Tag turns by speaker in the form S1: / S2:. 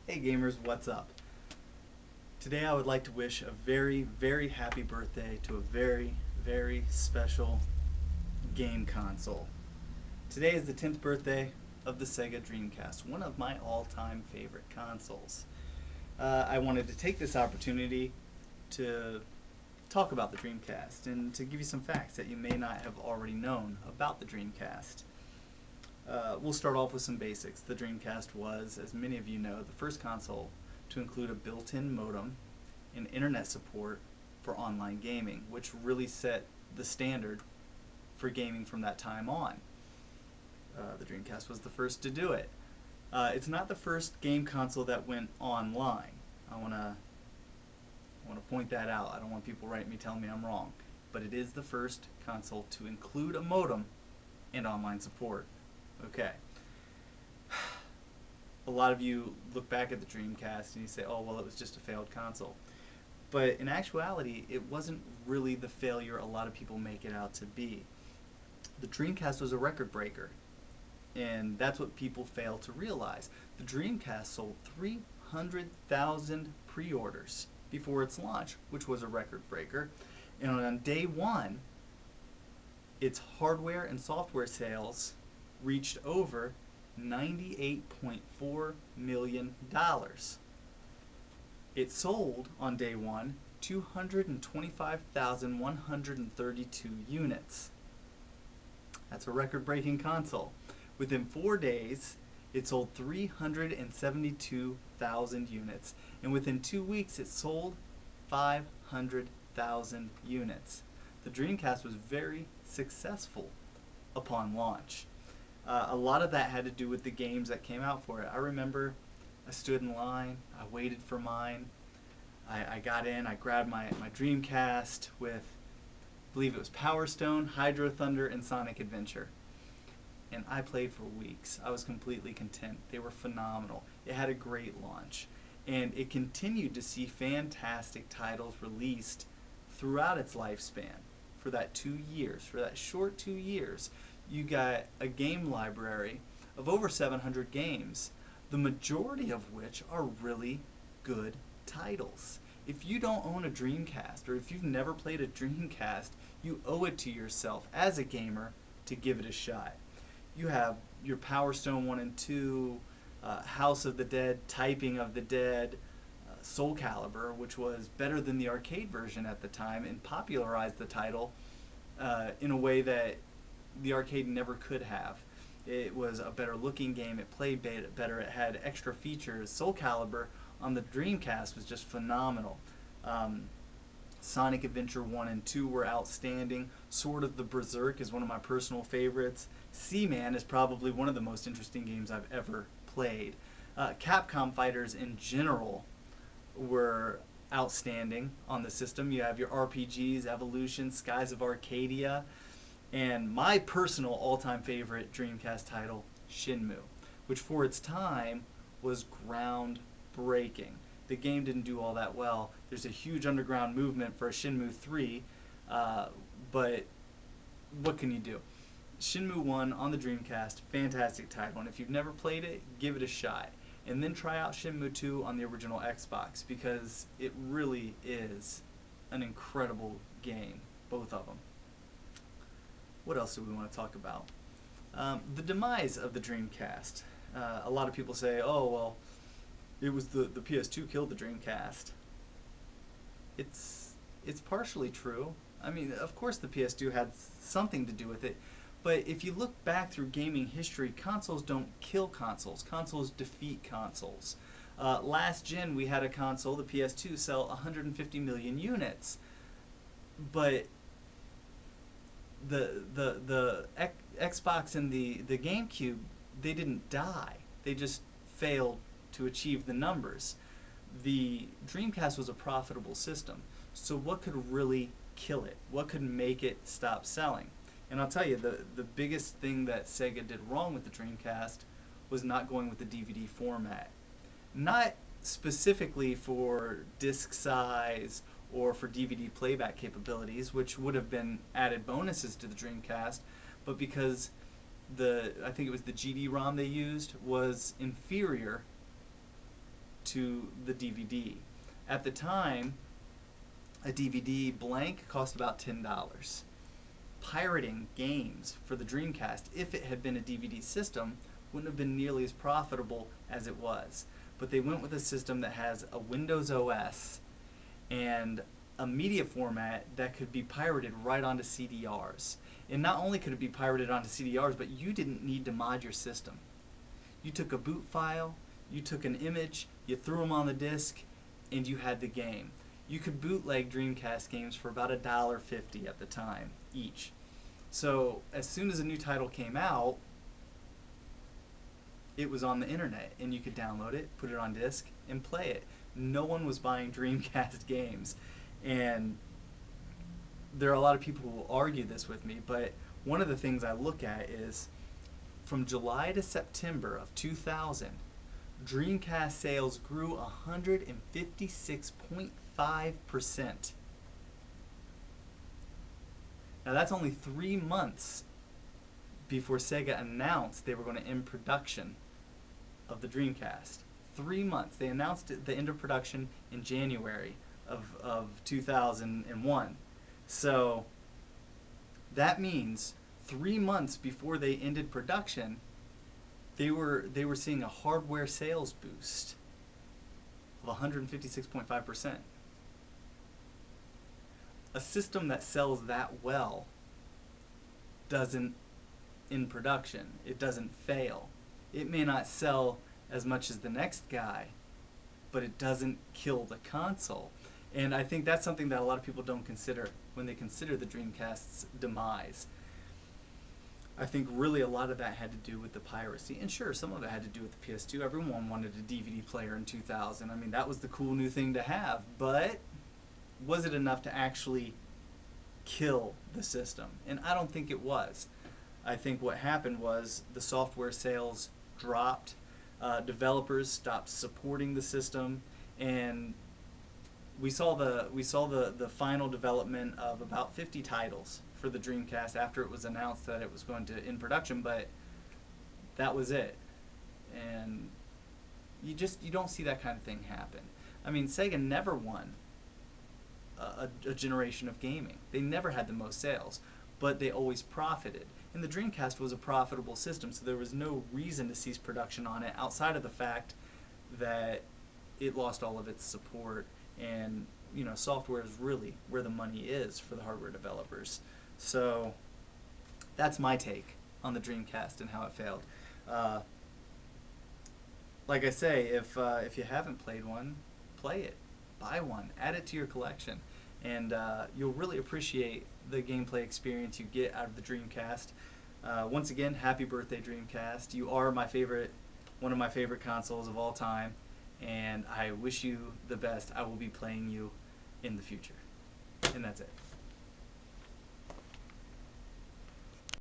S1: Hey gamers, what's up? Today I would like to wish a very, very happy birthday to a very, very special game console. Today is the 10th birthday of the Sega Dreamcast, one of my all-time favorite consoles. I wanted to take this opportunity to talk about the Dreamcast and to give you some facts that you may not have already known about the Dreamcast. We'll start off with some basics. The Dreamcast was, as many of you know, the first console to include a built-in modem and internet support for online gaming, which really set the standard for gaming from that time on. The Dreamcast was the first to do it. It's not the first game console that went online. I want to point that out. I don't want people writing me telling me I'm wrong. But it is the first console to include a modem and online support. Okay. A lot of you look back at the Dreamcast and you say, oh, well, it was just a failed console. But in actuality, it wasn't really the failure a lot of people make it out to be. The Dreamcast was a record breaker, and that's what people fail to realize. The Dreamcast sold 300,000 pre-orders before its launch, which was a record breaker. And on day one, its hardware and software sales reached over $98.4 million. It sold on day one 225,132 units. That's a record-breaking console. Within 4 days, it sold 372,000 units, and within 2 weeks, it sold 500,000 units. The Dreamcast was very successful upon launch. A lot of that had to do with the games that came out for it. I remember I stood in line, I waited for mine, I got in, I grabbed my Dreamcast with, I believe it was Power Stone, Hydro Thunder, and Sonic Adventure. And I played for weeks. I was completely content. They were phenomenal. It had a great launch. And it continued to see fantastic titles released throughout its lifespan. For that 2 years, for that short 2 years, you got a game library of over 700 games, the majority of which are really good titles. If you don't own a Dreamcast, or if you've never played a Dreamcast, you owe it to yourself as a gamer to give it a shot. You have your Power Stone 1 and 2, House of the Dead, Typing of the Dead, Soul Calibur, which was better than the arcade version at the time and popularized the title in a way that the arcade never could have. It was a better looking game, it played better, it had extra features. Soul Calibur on the Dreamcast was just phenomenal. Sonic Adventure 1 and 2 were outstanding. Sword of the Berserk is one of my personal favorites. Seaman is probably one of the most interesting games I've ever played. Capcom fighters in general were outstanding on the system. You have your RPGs, Evolution, Skies of Arcadia, and my personal all-time favorite Dreamcast title, Shenmue, which for its time was groundbreaking. The game didn't do all that well. There's a huge underground movement for a Shenmue 3, but what can you do? Shenmue 1 on the Dreamcast, fantastic title, and if you've never played it, give it a shot. And then try out Shenmue 2 on the original Xbox, because it really is an incredible game, both of them. What else do we want to talk about? The demise of the Dreamcast. A lot of people say, oh, well, it was the PS2 killed the Dreamcast. It's partially true. I mean, of course the PS2 had something to do with it, but if you look back through gaming history, consoles don't kill consoles. Consoles defeat consoles. Last gen, we had a console, the PS2, sell 150 million units, but the Xbox and the GameCube, they didn't die. They just failed to achieve the numbers. The Dreamcast was a profitable system. So what could really kill it? What could make it stop selling? And I'll tell you, the biggest thing that Sega did wrong with the Dreamcast was not going with the DVD format. Not specifically for disc size or for DVD playback capabilities, which would have been added bonuses to the Dreamcast, but because I think it was the GD-ROM they used, was inferior to the DVD. At the time, a DVD blank cost about $10. Pirating games for the Dreamcast, if it had been a DVD system, wouldn't have been nearly as profitable as it was. But they went with a system that has a Windows OS and a media format that could be pirated right onto CDRs. And not only could it be pirated onto CDRs, but you didn't need to mod your system. You took a boot file, you took an image, you threw them on the disc, and you had the game. You could bootleg Dreamcast games for about $1.50 at the time each. So as soon as a new title came out, it was on the internet, and you could download it, put it on disc, and play it. No one was buying Dreamcast games. And there are a lot of people who will argue this with me, but one of the things I look at is from July to September of 2000, Dreamcast sales grew 156.5%. Now that's only 3 months before Sega announced they were going to end production of the Dreamcast. 3 months. They announced the end of production in January of 2001. So that means 3 months before they ended production, they were seeing a hardware sales boost of 156.5%. A system that sells that well doesn't, in production, it doesn't fail. It may not sell as much as the next guy, but it doesn't kill the console. And I think that's something that a lot of people don't consider when they consider the Dreamcast's demise. I think really a lot of that had to do with the piracy. And sure, some of it had to do with the PS2. Everyone wanted a DVD player in 2000. I mean, that was the cool new thing to have. But was it enough to actually kill the system? And I don't think it was. I think what happened was the software sales dropped, developers stopped supporting the system, and we saw the final development of about 50 titles for the Dreamcast after it was announced that it was going to end production, but that was it. And you don't see that kind of thing happen. I mean, Sega never won a generation of gaming. They never had the most sales, but they always profited. And the Dreamcast was a profitable system, so there was no reason to cease production on it outside of the fact that it lost all of its support. And software is really where the money is for the hardware developers. So that's my take on the Dreamcast and how it failed. Like I say, if you haven't played one, play it, buy one, add it to your collection, and you'll really appreciate the gameplay experience you get out of the Dreamcast. Once again, happy birthday, Dreamcast! You are one of my favorite consoles of all time, and I wish you the best. I will be playing you in the future. And that's it.